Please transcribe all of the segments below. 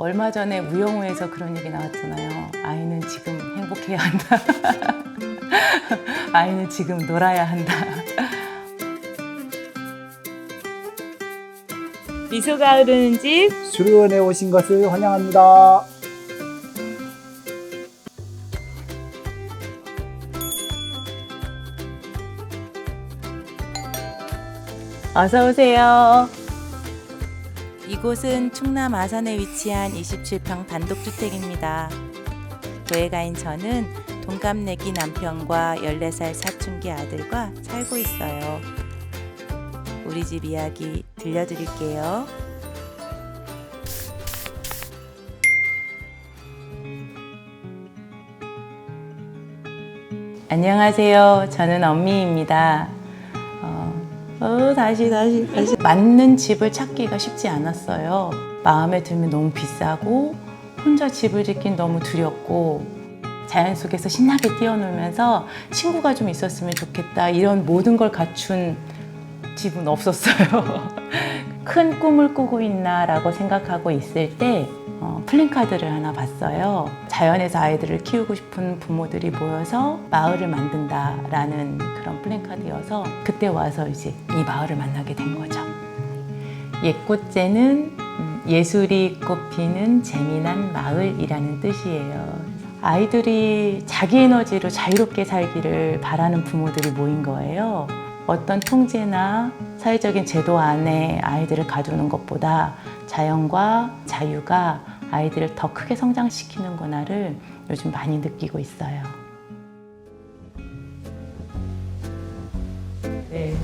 얼마 전에 무영우에서 그런 얘기 나왔잖아요. 아이는 지금 행복해야 한다. 아이는 지금 놀아야 한다. 미소가 흐르는 집 수료원에 오신 것을 환영합니다. 어서 오세요. 이곳은 충남 아산에 위치한 27평 단독주택입니다. 도예가인 저는 동갑내기 남편과 14살 사춘기 아들과 살고 있어요. 우리 집 이야기 들려드릴게요. 안녕하세요. 저는 엄미입니다. 다시. 맞는 집을 찾기가 쉽지 않았어요. 마음에 들면 너무 비싸고, 혼자 집을 짓긴 너무 두렵고, 자연 속에서 신나게 뛰어놀면서 친구가 좀 있었으면 좋겠다. 이런 모든 걸 갖춘 집은 없었어요. 큰 꿈을 꾸고 있나 라고 생각하고 있을 때 플랜카드를 하나 봤어요. 자연에서 아이들을 키우고 싶은 부모들이 모여서 마을을 만든다라는 그런 플랜카드여서 그때 와서 이제 이 마을을 만나게 된 거죠. 옛꽃제는 예술이 꽃피는 재미난 마을이라는 뜻이에요. 아이들이 자기 에너지로 자유롭게 살기를 바라는 부모들이 모인 거예요. 어떤 통제나 사회적인 제도 안에 아이들을 가두는 것보다 자연과 자유가 아이들을 더 크게 성장시키는구나를 요즘 많이 느끼고 있어요. 네.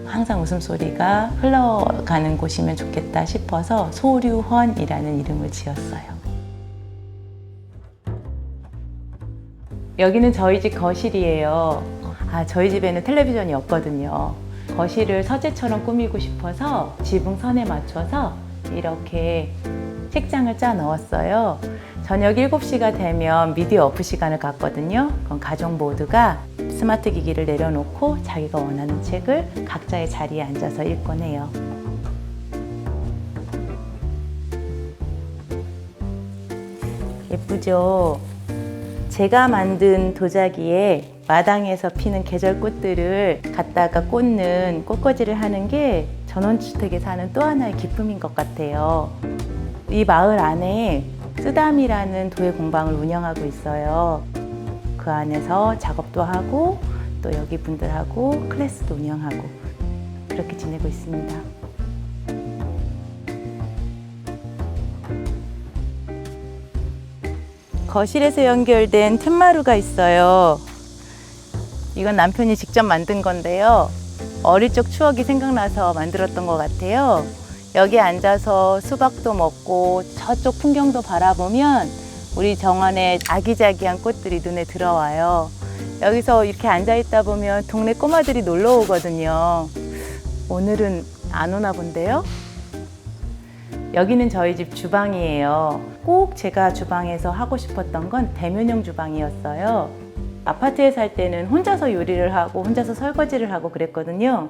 항상 웃음소리가 흘러가는 곳이면 좋겠다 싶어서 소류헌이라는 이름을 지었어요. 여기는 저희 집 거실이에요. 저희 집에는 텔레비전이 없거든요. 거실을 서재처럼 꾸미고 싶어서 지붕선에 맞춰서 이렇게 책장을 짜 넣었어요. 저녁 7시가 되면 미디어 오프 시간을 갖거든요. 그럼 가족 모두가 스마트 기기를 내려놓고 자기가 원하는 책을 각자의 자리에 앉아서 읽곤 해요. 예쁘죠? 제가 만든 도자기에 마당에서 피는 계절꽃들을 갖다가 꽂는 꽃꽂이를 하는 게 전원주택에 사는 또 하나의 기쁨인 것 같아요. 이 마을 안에 쓰담이라는 도예 공방을 운영하고 있어요. 그 안에서 작업도 하고 또 여기 분들하고 클래스도 운영하고 그렇게 지내고 있습니다. 거실에서 연결된 툇마루가 있어요. 이건 남편이 직접 만든 건데요. 어릴 적 추억이 생각나서 만들었던 것 같아요. 여기 앉아서 수박도 먹고 저쪽 풍경도 바라보면 우리 정원에 아기자기한 꽃들이 눈에 들어와요. 여기서 이렇게 앉아있다 보면 동네 꼬마들이 놀러 오거든요. 오늘은 안 오나 본데요? 여기는 저희 집 주방이에요. 꼭 제가 주방에서 하고 싶었던 건 대면형 주방이었어요. 아파트에 살 때는 혼자서 요리를 하고 혼자서 설거지를 하고 그랬거든요.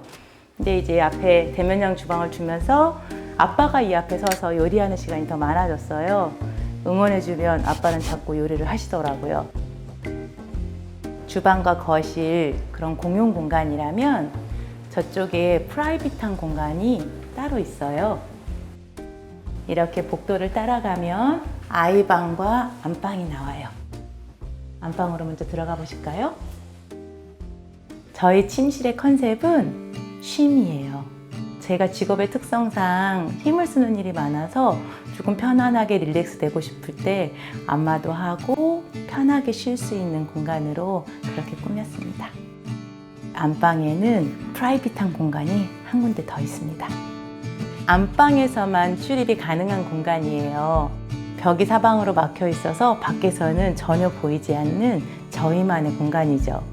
근데 이제 앞에 대면형 주방을 주면서 아빠가 이 앞에 서서 요리하는 시간이 더 많아졌어요. 응원해주면 아빠는 자꾸 요리를 하시더라고요. 주방과 거실, 그런 공용 공간이라면 저쪽에 프라이빗한 공간이 따로 있어요. 이렇게 복도를 따라가면 아이방과 안방이 나와요. 안방으로 먼저 들어가 보실까요? 저희 침실의 컨셉은 쉼이에요. 제가 직업의 특성상 힘을 쓰는 일이 많아서 조금 편안하게 릴렉스 되고 싶을 때 안마도 하고 편하게 쉴 수 있는 공간으로 그렇게 꾸몄습니다. 안방에는 프라이빗한 공간이 한 군데 더 있습니다. 안방에서만 출입이 가능한 공간이에요. 벽이 사방으로 막혀 있어서 밖에서는 전혀 보이지 않는 저희만의 공간이죠.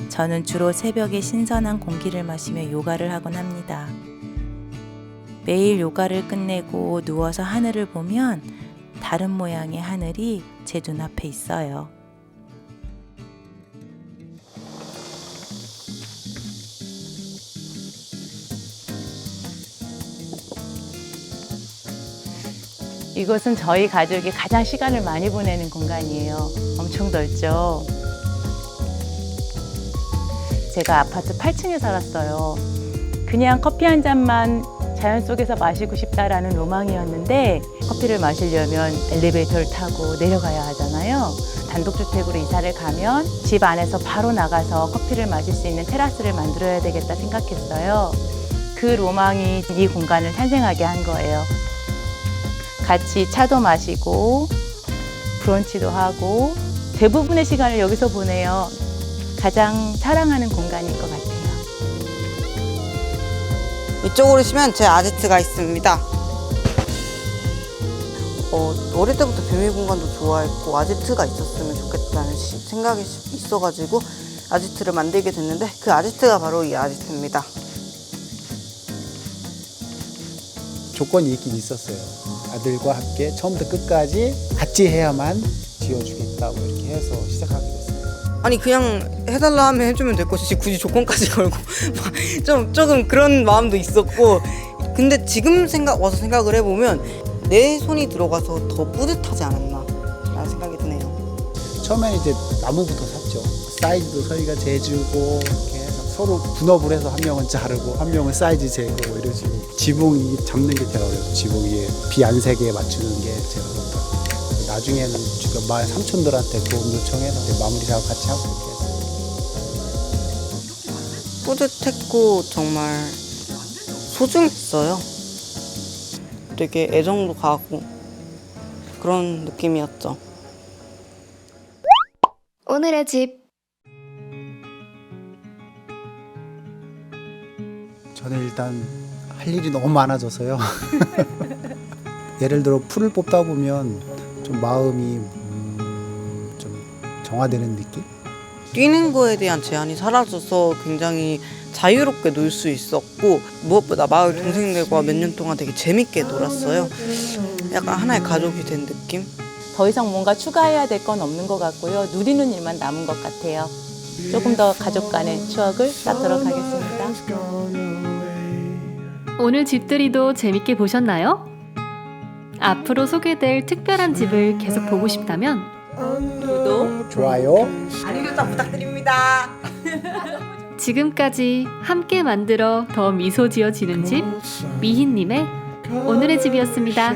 저는 주로 새벽에 신선한 공기를 마시며 요가를 하곤 합니다. 매일 요가를 끝내고 누워서 하늘을 보면 다른 모양의 하늘이 제 눈앞에 있어요. 이곳은 저희 가족이 가장 시간을 많이 보내는 공간이에요. 엄청 넓죠? 제가 아파트 8층에 살았어요. 그냥 커피 한 잔만 자연 속에서 마시고 싶다라는 로망이었는데 커피를 마시려면 엘리베이터를 타고 내려가야 하잖아요. 단독주택으로 이사를 가면 집 안에서 바로 나가서 커피를 마실 수 있는 테라스를 만들어야 되겠다 생각했어요. 그 로망이 이 공간을 탄생하게 한 거예요. 같이 차도 마시고 브런치도 하고 대부분의 시간을 여기서 보내요. 가장 사랑하는 공간일 것 같아요. 이쪽으로 오시면 제 아지트가 있습니다. 어릴 때부터 비밀 공간도 좋아했고 아지트가 있었으면 좋겠다는 생각이 있어가지고 아지트를 만들게 됐는데 그 아지트가 바로 이 아지트입니다. 조건이 있긴 있었어요. 아들과 함께 처음부터 끝까지 같이 해야만 지어주겠다고 이렇게 해서 시작하게 됐어요. 아니 그냥 해달라 하면 해주면 될 것이지 굳이 조건까지 걸고 조금 그런 마음도 있었고 근데 지금 와서 생각을 해보면 내 손이 들어가서 더 뿌듯하지 않았나 라는 생각이 드네요. 처음에는 이제 나무부터 샀죠. 사이즈도 저희가 재주고 이렇게 해서 서로 분업을 해서 한 명은 자르고 한 명은 사이즈 재고 뭐 이런 식으로 지붕이 잡는 게 제일 어려워요. 지붕 위에 비 안 새게 맞추는 게 제일 어렵더라고요. 나중에는 주변 마을 삼촌들한테 도움 요청해서 마무리 작업 같이 하고 이렇게 했어요. 뿌듯했고 정말 소중했어요. 되게 애정도 가고 그런 느낌이었죠. 오늘의 집. 저는 일단 할 일이 너무 많아져서요. 예를 들어 풀을 뽑다 보면 좀 마음이 좀 정화되는 느낌? 뛰는 거에 대한 제한이 사라져서 굉장히 자유롭게 놀 수 있었고 무엇보다 마을 동생들과 몇 년 동안 되게 재밌게 놀았어요. 약간 하나의 가족이 된 느낌? 더 이상 뭔가 추가해야 될 건 없는 것 같고요. 누리는 일만 남은 것 같아요. 조금 더 가족 간의 추억을 쌓도록 하겠습니다. 오늘 집들이도 재밌게 보셨나요? 앞으로 소개될 특별한 집을 계속 보고 싶다면 구독, 좋아요. 알림 설정 부탁드립니다. 지금까지 함께 만들어 더 미소 지어지는 집 미희님의 오늘의 집이었습니다.